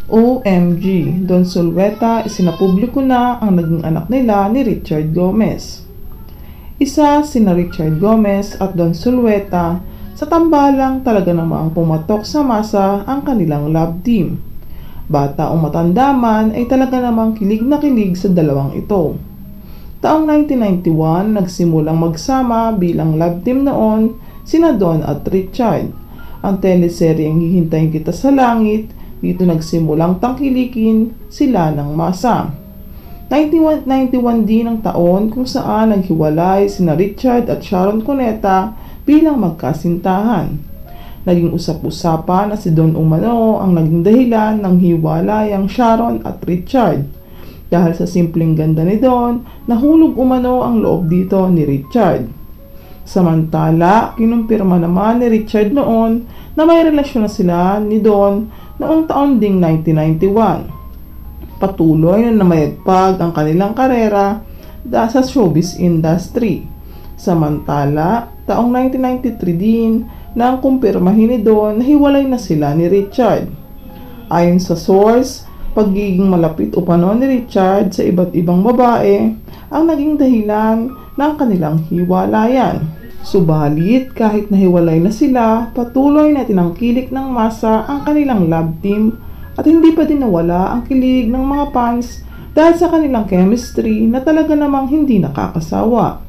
OMG, Don Zulueta, isinapubliko na ang naging anak nila ni Richard Gomez. Isa sina Richard Gomez at Don Zulueta, sa tambalang talaga namang pumatok sa masa ang kanilang love team. Bata o matanda man ay talaga namang kilig na kilig sa dalawang ito. Taong 1991, nagsimulang magsama bilang love team noon sina Don at Richard. Ang teleseryeng Hihintayin Kita sa Langit, dito nagsimulang tangkilikin sila ng masa. 1991 din ang taon kung saan naghiwalay sina Richard at Sharon Cuneta bilang magkasintahan. Naging usap-usapan na si Don umano ang naging dahilan ng hiwalayang Sharon at Richard. Dahil sa simpleng ganda ni Don, nahulog umano ang loob dito ni Richard. Samantala, kinumpirma naman ni Richard noon na may relasyon na sila ni Don noong taon ding 1991. Patuloy na namayagpag ang kanilang karera sa showbiz industry. Samantala, taong 1993 din nang kumpirmahin ni Don na hiwalay na sila ni Richard. Ayon sa source, pagiging malapit umano ni Richard sa iba't ibang babae ang naging dahilan ng kanilang hiwalayan. Subalit, kahit nahiwalay na sila, patuloy na tinangkilik ng masa ang kanilang love team at hindi pa din nawala ang kilig ng mga fans dahil sa kanilang chemistry na talaga namang hindi nakakasawa.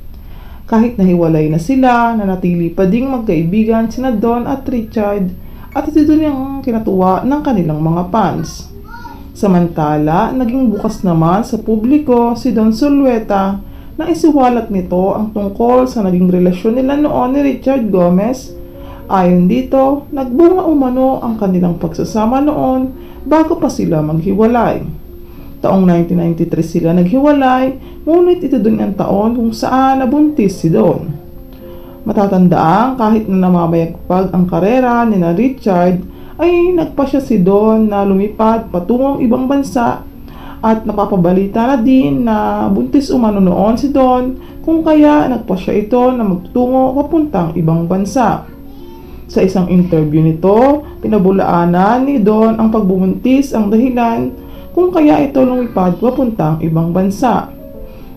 Kahit nahiwalay na sila, nanatili pa ding magkaibigan sina Don at Richard at ito din ang kinatuwa ng kanilang mga fans. Samantala, naging bukas naman sa publiko si Don Zulueta na isiwalat nito ang tungkol sa naging relasyon nila noon ni Richard Gomez. Ayon dito, nagbunga umano ang kanilang pagsasama noon bago pa sila maghiwalay. Taong 1993 sila naghiwalay, ngunit ito din ang taon kung saan nabuntis si Don. Matatandaan kahit na namamayagpag ang karera ni na Richard, ay nagpasya si Don na lumipad patungong ibang bansa at napapabalita na din na buntis umano noon si Don kung kaya nagpasya ito na magtungo papuntang ibang bansa. Sa isang interview nito, pinabulaanan ni Don ang pagbubuntis ang dahilan kung kaya ito lumipad papuntang ibang bansa.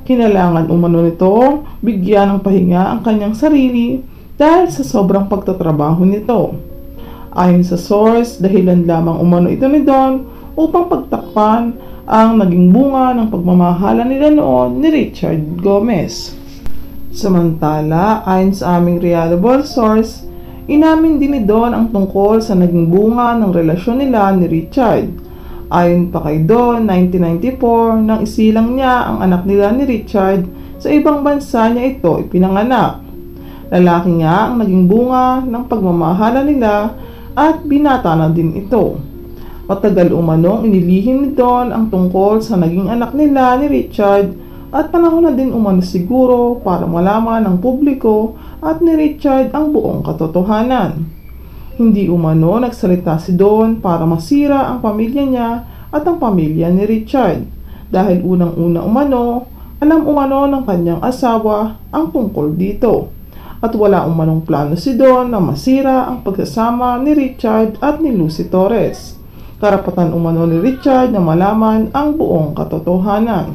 Kinailangan umano nito bigyan ng pahinga ang kanyang sarili dahil sa sobrang pagtatrabaho nito. Ayon sa source, dahilan lamang umano ito ni Don upang pagtakpan ang naging bunga ng pagmamahalan nila noon ni Richard Gomez. Samantala, ayon sa aming reliable source, inamin din ni Don ang tungkol sa naging bunga ng relasyon nila ni Richard. Ayon pa kay Don, 1994 nang isilang niya ang anak nila ni Richard, sa ibang bansa niya ito ipinanganak. Lalaki nga ang naging bunga ng pagmamahalan nila at binata na din ito. Matagal umanong inilihim ni Don ang tungkol sa naging anak nila ni Richard at panahon na din umano siguro para malaman ng publiko at ni Richard ang buong katotohanan. Hindi umano nagsalita si Don para masira ang pamilya niya at ang pamilya ni Richard dahil unang-una umano, alam umano ng kanyang asawa ang tungkol dito. At wala umanong plano si Don na masira ang pagsasama ni Richard at ni Lucy Torres. Karapatan umano ni Richard na malaman ang buong katotohanan.